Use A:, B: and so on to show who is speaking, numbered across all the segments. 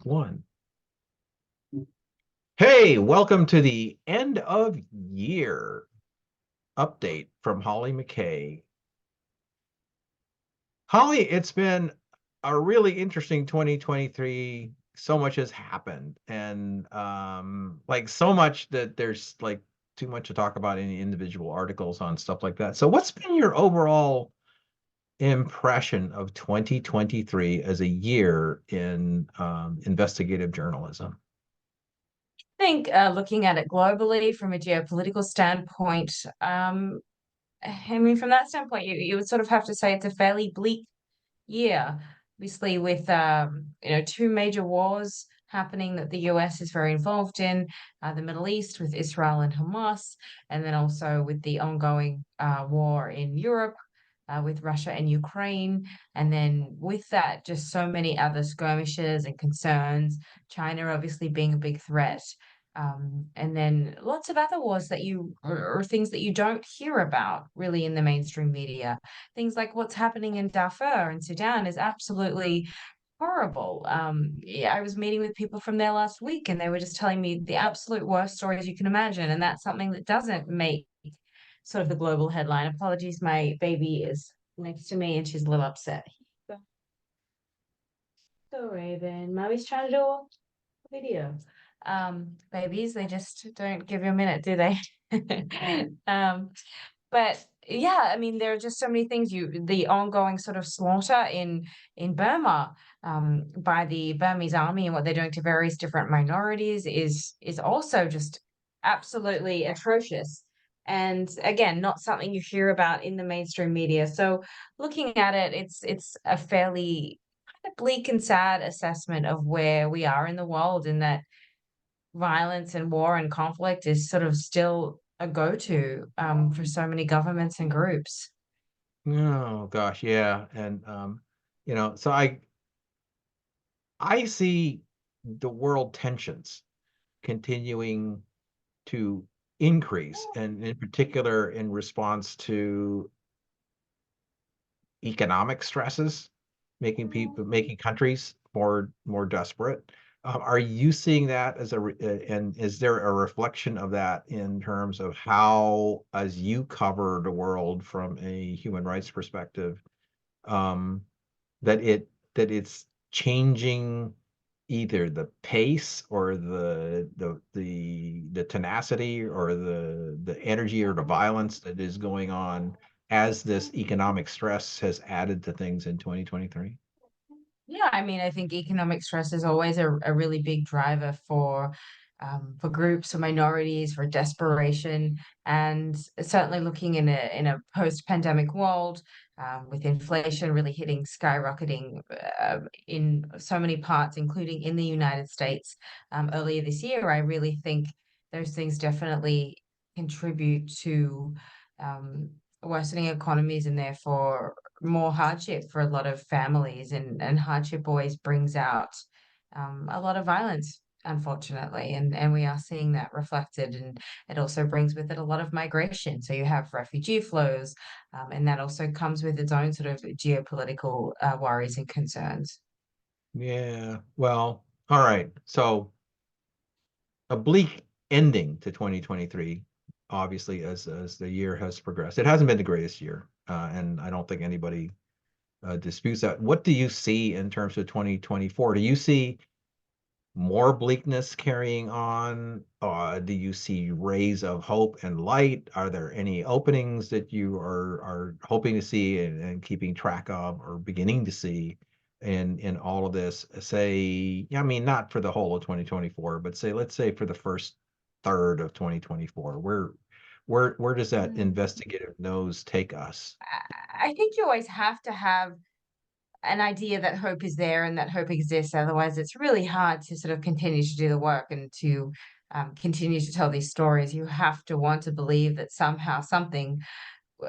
A: One. Hey, welcome to the end of year update from Holly McKay. Holly, it's been a really interesting 2023. So much has happened, and like so much that there's like too much to talk about in the individual articles on stuff like that. So what's been your overall impression of 2023 as a year in investigative journalism?
B: Think looking at it globally from a geopolitical standpoint, I mean, from that standpoint, you would sort of have to say it's a fairly bleak year. Obviously, with two major wars happening that the US is very involved in, the Middle East with Israel and Hamas, and then also with the ongoing war in Europe with Russia and Ukraine. And then with that, just so many other skirmishes and concerns, China obviously being a big threat. And then lots of other wars that or things that you don't hear about really in the mainstream media. Things like what's happening in Darfur and Sudan is absolutely horrible. Yeah, I was meeting with people from there last week, and they were just telling me the absolute worst stories you can imagine. And that's something that doesn't make sort of the global headline. Apologies, my baby is next to me and she's a little upset. So Raven, mommy's trying to do a video. Babies, they just don't give you a minute, do they? um, but yeah, I mean, there are just so many things. The ongoing sort of slaughter in Burma by the Burmese army and what they're doing to various different minorities is also just absolutely atrocious. And again, not something you hear about in the mainstream media. So looking at it, it's a fairly kind of bleak and sad assessment of where we are in the world, in that violence and war and conflict is sort of still a go-to for so many governments and groups.
A: Oh gosh, yeah. And so I see the world tensions continuing to increase, and in particular in response to economic stresses, making countries more desperate. Are you seeing that and is there a reflection of that in terms of how, as you cover the world from a human rights perspective, um, that it's changing either the pace or the tenacity or the energy or the violence that is going on as this economic stress has added to things in 2023?
B: Yeah, I mean, I think economic stress is always a really big driver for groups or minorities, for desperation, and certainly looking in a post-pandemic world, with inflation really hitting skyrocketing in so many parts, including in the United States earlier this year. I really think those things definitely contribute to worsening economies and therefore more hardship for a lot of families, and hardship always brings out a lot of violence, unfortunately, and we are seeing that reflected, and it also brings with it a lot of migration. So you have refugee flows, and that also comes with its own sort of geopolitical worries and concerns.
A: Yeah. Well, all right. So a bleak ending to 2023, obviously, as the year has progressed. It hasn't been the greatest year, and I don't think anybody disputes that. What do you see in terms of 2024? Do you see more bleakness carrying on? Do you see rays of hope and light? Are there any openings that you are hoping to see and keeping track of or beginning to see in all of this? Say, I mean, not for the whole of 2024, but say, let's say for the first third of 2024, where does that investigative nose take us?
B: I think you always have to have an idea that hope is there and that hope exists. Otherwise, it's really hard to sort of continue to do the work and to continue to tell these stories. You have to want to believe that somehow something,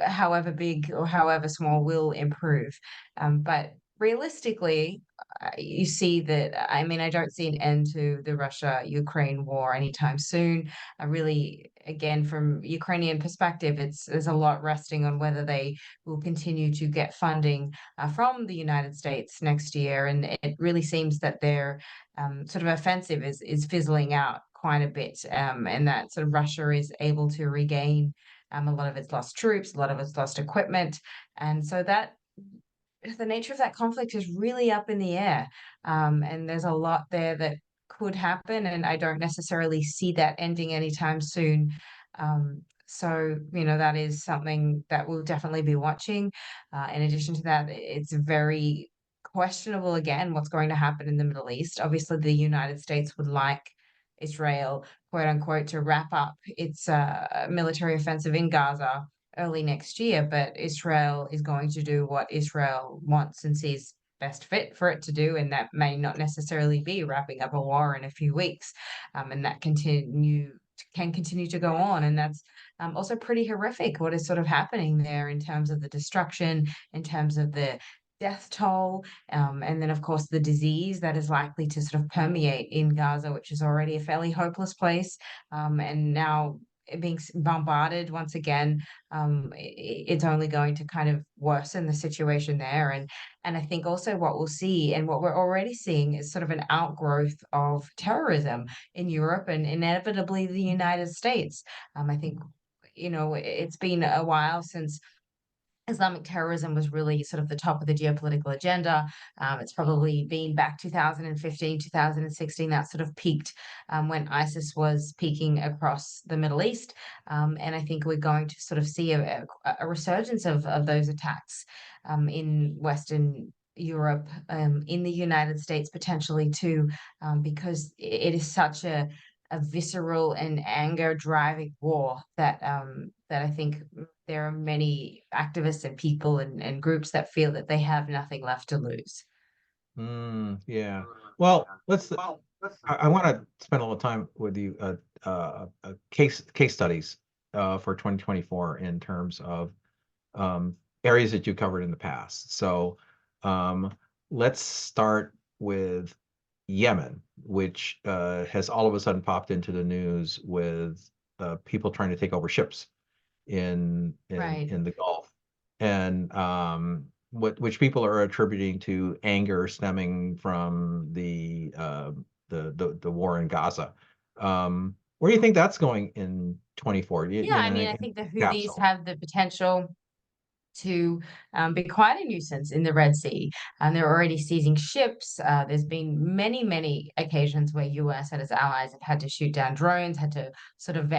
B: however big or however small, will improve. But realistically, you see that, I mean, I don't see an end to the Russia-Ukraine war anytime soon. I really, again, from Ukrainian perspective, there's a lot resting on whether they will continue to get funding from the United States next year, and it really seems that their sort of offensive is fizzling out quite a bit, and that sort of Russia is able to regain a lot of its lost troops, a lot of its lost equipment, and so that the nature of that conflict is really up in the air. And there's a lot there that could happen, and I don't necessarily see that ending anytime soon. So, that is something that we'll definitely be watching. In addition to that, it's very questionable again what's going to happen in the Middle East. Obviously, the United States would like Israel, quote unquote, to wrap up its military offensive in Gaza early next year, but Israel is going to do what Israel wants and sees best fit for it to do, and that may not necessarily be wrapping up a war in a few weeks, and that can continue to go on, and that's also pretty horrific. What is sort of happening there in terms of the destruction, in terms of the death toll, and then of course the disease that is likely to sort of permeate in Gaza, which is already a fairly hopeless place, and now being bombarded once again, it's only going to kind of worsen the situation there. And I think also what we'll see and what we're already seeing is sort of an outgrowth of terrorism in Europe and inevitably the United States. I think, it's been a while since Islamic terrorism was really sort of the top of the geopolitical agenda. It's probably been back 2015, 2016, that sort of peaked when ISIS was peaking across the Middle East. And I think we're going to sort of see a resurgence of those attacks in Western Europe, in the United States potentially too, because it is such a visceral and anger driving war that I think there are many activists and people and groups that feel that they have nothing left to lose.
A: Yeah. Well, I want to spend a little time with you, case studies for 2024 in terms of areas that you covered in the past. So um, let's start with Yemen, which has all of a sudden popped into the news with people trying to take over ships
B: Right.
A: in the Gulf, and which people are attributing to anger stemming from the war in Gaza. Where do you think that's going in 24?
B: Yeah, I
A: In
B: mean, I
A: a
B: think the Houthis
A: capsule.
B: have the potential to be quite a nuisance in the Red Sea. And they're already seizing ships. There's been many, many occasions where US and its allies have had to shoot down drones, had to sort of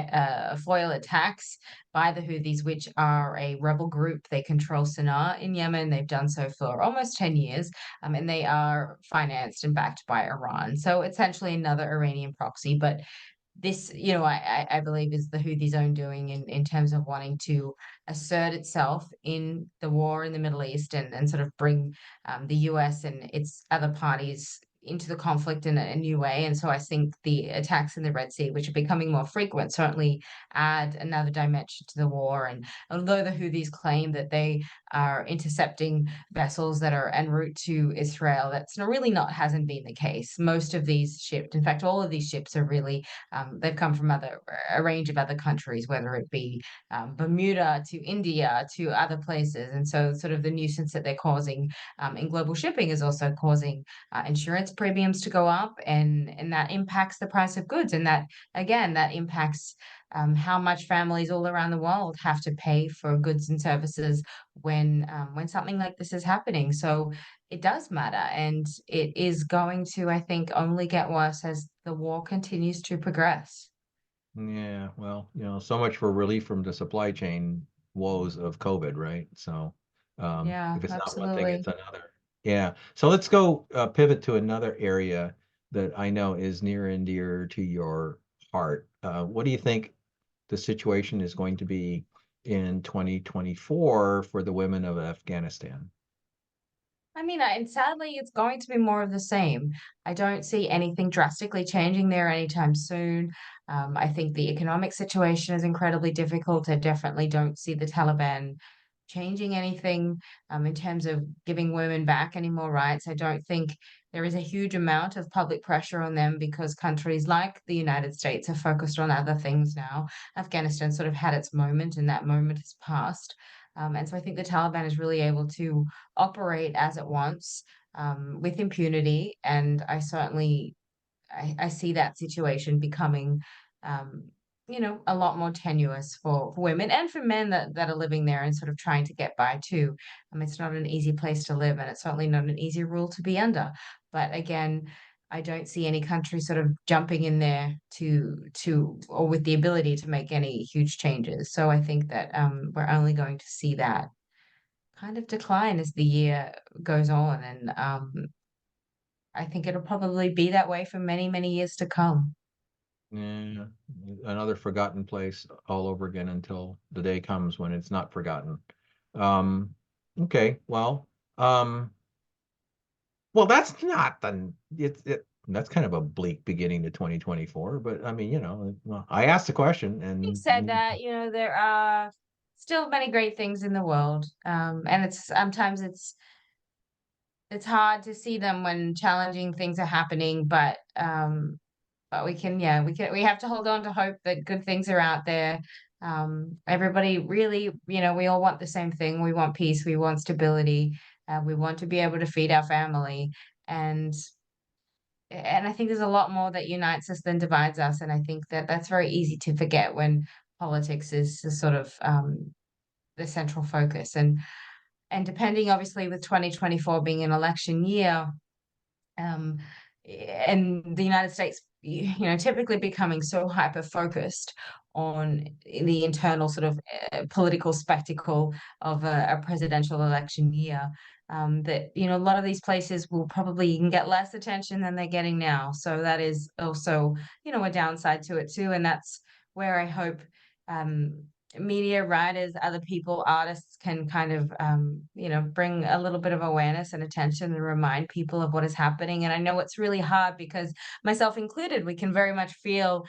B: foil attacks by the Houthis, which are a rebel group. They control Sana'a in Yemen. They've done so for almost 10 years, and they are financed and backed by Iran. So essentially another Iranian proxy, but this, I believe is the Houthis' own doing in terms of wanting to assert itself in the war in the Middle East and sort of bring the US and its other parties into the conflict in a new way. And so I think the attacks in the Red Sea, which are becoming more frequent, certainly add another dimension to the war. And although the Houthis claim that they are intercepting vessels that are en route to Israel, that's really not hasn't been the case. Most of these ships, in fact, all of these ships are really they've come from a range of other countries, whether it be Bermuda to India to other places. And so, sort of the nuisance that they're causing in global shipping is also causing insurance premiums to go up, and that impacts the price of goods. And that, again, that impacts how much families all around the world have to pay for goods and services when something like this is happening. So it does matter, and it is going to, I think, only get worse as the war continues to progress.
A: Yeah, well, so much for relief from the supply chain woes of COVID, right? So,
B: Yeah,
A: if it's not one thing, it's
B: absolutely.
A: another. Yeah. So let's go pivot to another area that I know is near and dear to your heart. What do you think the situation is going to be in 2024 for the women of Afghanistan?
B: I mean, and sadly, it's going to be more of the same. I don't see anything drastically changing there anytime soon. I think the economic situation is incredibly difficult. I definitely don't see the Taliban changing anything in terms of giving women back any more rights. I don't think there is a huge amount of public pressure on them because countries like the United States are focused on other things now. Afghanistan sort of had its moment, and that moment has passed. And so I think the Taliban is really able to operate as it wants, with impunity. And I see that situation becoming, um, a lot more tenuous for women and for men that are living there and sort of trying to get by too. It's not an easy place to live, and it's certainly not an easy rule to be under. But again, I don't see any country sort of jumping in there or with the ability to make any huge changes. So I think that we're only going to see that kind of decline as the year goes on, and I think it'll probably be that way for many, many years to come.
A: Yeah, another forgotten place all over again until the day comes when it's not forgotten. Um, okay, um, well, that's not the that's kind of a bleak beginning to 2024. But I mean, well, I asked the question,
B: Having
A: and
B: said that, there are still many great things in the world. And it's sometimes it's hard to see them when challenging things are happening, but we have to hold on to hope that good things are out there. Everybody really, we all want the same thing. We want peace, we want stability, we want to be able to feed our family. And and I think there's a lot more that unites us than divides us. And I think that that's very easy to forget when politics is the sort of the central focus. And depending, obviously, with 2024 being an election year, um, and the United States, typically becoming so hyper focused on the internal sort of political spectacle of a presidential election year, that a lot of these places will probably even get less attention than they're getting now. So that is also a downside to it too, and that's where I hope. Um, Media writers, other people, artists can kind of, bring a little bit of awareness and attention and remind people of what is happening. And I know it's really hard because, myself included, we can very much feel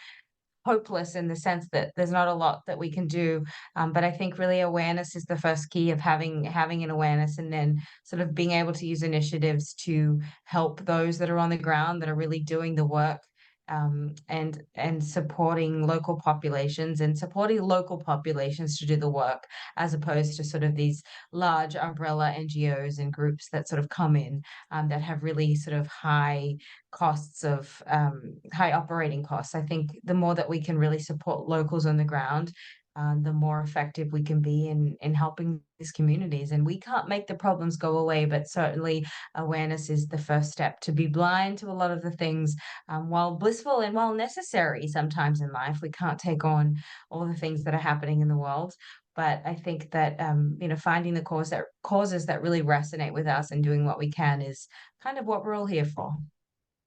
B: hopeless in the sense that there's not a lot that we can do. But I think really awareness is the first key of having an awareness, and then sort of being able to use initiatives to help those that are on the ground that are really doing the work. And supporting local populations and supporting local populations to do the work, as opposed to sort of these large umbrella NGOs and groups that sort of come in, that have really sort of high operating costs. I think the more that we can really support locals on the ground, the more effective we can be in helping these communities. And we can't make the problems go away, but certainly awareness is the first step. To be blind to a lot of the things, while blissful and while necessary sometimes in life, we can't take on all the things that are happening in the world. But I think that finding the causes that really resonate with us and doing what we can is kind of what we're all here for.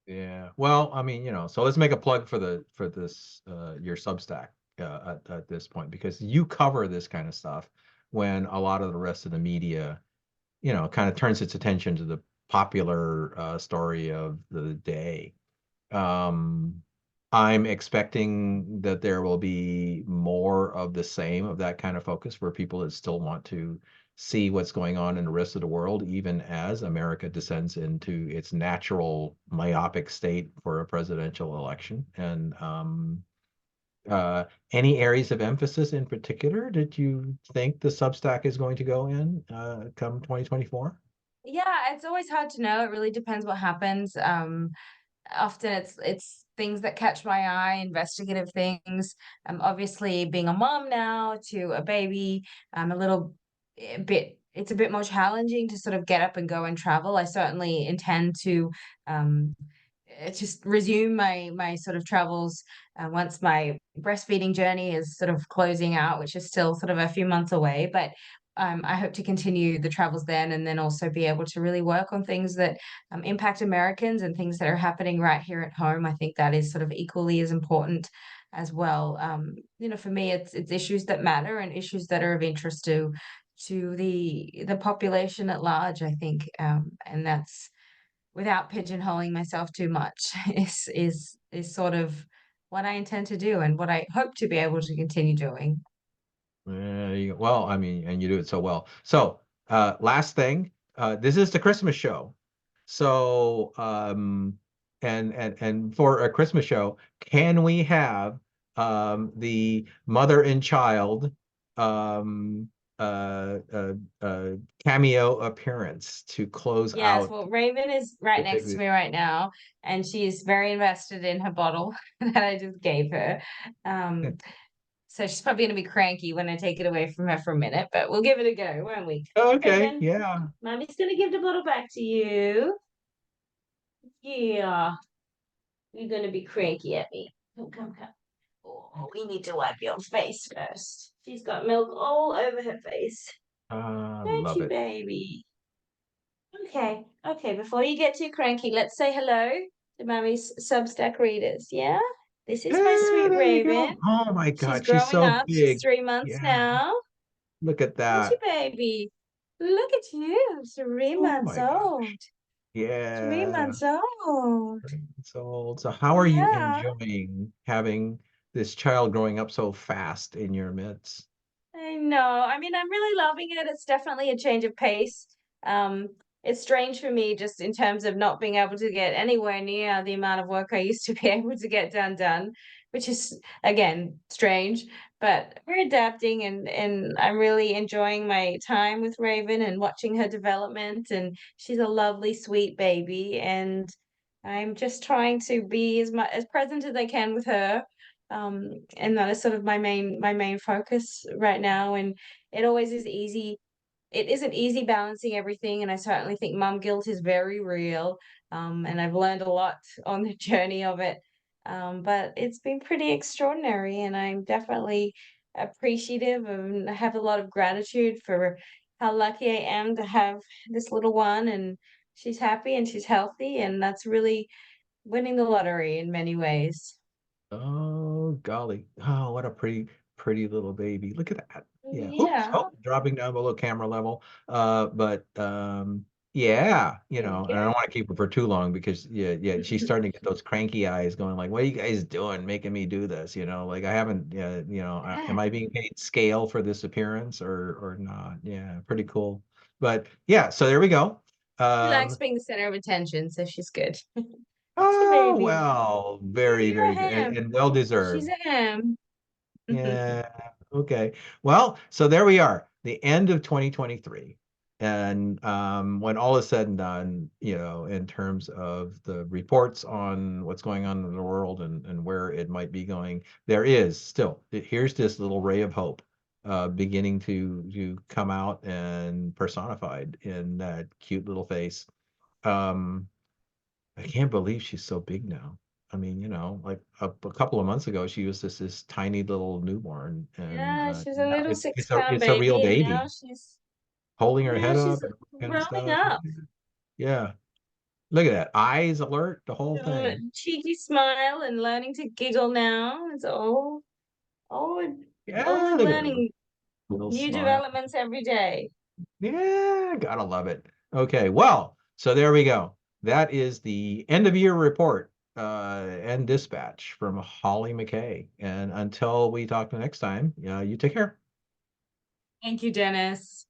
A: yeah, well, I mean, so let's make a plug for this your Substack at this point, because you cover this kind of stuff when a lot of the rest of the media, kind of turns its attention to the popular story of the day. Um, I'm expecting that there will be more of the same, of that kind of focus, for people that still want to see what's going on in the rest of the world, even as America descends into its natural myopic state for a presidential election. And any areas of emphasis in particular that you think the Substack is going to go in come 2024?
B: Yeah, it's always hard to know. It really depends what happens. Often it's things that catch my eye, investigative things. Obviously being a mom now to a baby, a little bit it's a bit more challenging to sort of get up and go and travel. I certainly intend to um just resume my sort of travels once my breastfeeding journey is sort of closing out, which is still sort of a few months away. But I hope to continue the travels then, and then also be able to really work on things that impact Americans and things that are happening right here at home. I think that is sort of equally as important as well. For me, it's issues that matter and issues that are of interest to the population at large. I think, and that's without pigeonholing myself too much, is sort of what I intend to do and what I hope to be able to continue doing.
A: Well, I mean, and you do it so well. So, last thing, this is the Christmas show. So, and for a Christmas show, can we have the mother and child um uh, uh cameo appearance to close
B: Yes,
A: out
B: well, Raven is right
A: the
B: next to
A: big
B: me right now, and she's very invested in her bottle that I just gave her. Um, so she's probably going to be cranky when I take it away from her for a minute, but we'll give it a go, won't we?
A: Okay,
B: Raven,
A: yeah.
B: Mommy's going to give the bottle back to you. Yeah, you're going to be cranky at me. Come. Oh, we need to wipe your face first. She's got milk all over her face. Don't
A: Love
B: you,
A: it.
B: baby? Okay. Before you get too cranky, let's say hello to Mommy's Substack readers. Yeah? This is my
A: Yeah,
B: sweet
A: there you
B: Raven.
A: go. Oh my
B: She's
A: God, she's
B: growing
A: so
B: up. She's
A: big.
B: 3 months
A: Yeah,
B: now.
A: look at
B: Aren't you,
A: that.
B: baby? Look at you. Three
A: Oh
B: months
A: my gosh.
B: old. Three
A: Yeah.
B: months old.
A: So how are you
B: Yeah.
A: enjoying having this child growing up so fast in your midst?
B: I know. I mean, I'm really loving it. It's definitely a change of pace. Um, it's strange for me just in terms of not being able to get anywhere near the amount of work I used to be able to get done, which is again strange. But we're adapting and I'm really enjoying my time with Raven and watching her development. And she's a lovely, sweet baby. And I'm just trying to be as present as I can with her, and that is sort of my main focus right now. And it always is easy. It isn't easy balancing everything, and I certainly think mum guilt is very real. And I've learned a lot on the journey of it. But it's been pretty extraordinary, and I'm definitely appreciative and I have a lot of gratitude for how lucky I am to have this little one, and she's happy and she's healthy, and that's really winning the lottery in many ways.
A: Oh, golly. Oh, what a pretty little baby. Look at that. Yeah. Oops.
B: Yeah.
A: Oh, dropping down below camera level. But yeah,
B: There you
A: and I
B: go.
A: don't want to keep her for too long because yeah, she's starting to get those cranky eyes going like, what are you guys doing making me do this? Like I haven't am
B: Yeah.
A: I being paid scale for this appearance or not? Yeah, pretty cool. But yeah, so there we go.
B: She likes
A: Um,
B: being the center of attention, so she's good. She
A: oh
B: baby.
A: well,
B: Yeah,
A: very,
B: you're a
A: very good
B: ham.
A: and well
B: She's
A: deserved.
B: a ham.
A: Yeah. Okay. Well, so there we are, the end of 2023. And when all is said and done, in terms of the reports on what's going on in the world and where it might be going, there is still, here's this little ray of hope beginning to come out and personified in that cute little face. Um, I can't believe she's so big now. I mean, like a couple of months ago, she was just this tiny little newborn, and
B: Yeah, she's a
A: now
B: little
A: it's
B: six
A: it's a
B: pound
A: it's a real
B: baby, and now
A: baby, holding her
B: yeah,
A: head
B: she's
A: up and all that kind of
B: growing
A: stuff.
B: up.
A: Yeah, look at that, eyes alert, the whole thing.
B: Cheeky smile and learning to giggle now. It's all all
A: Yeah,
B: with
A: look at her
B: learning
A: little
B: new
A: smile.
B: developments every day.
A: Yeah, gotta love it. Okay, well, so there we go. That is the end of year report and dispatch from Holly McKay. And until we talk the next time, you take care.
B: Thank you, Dennis.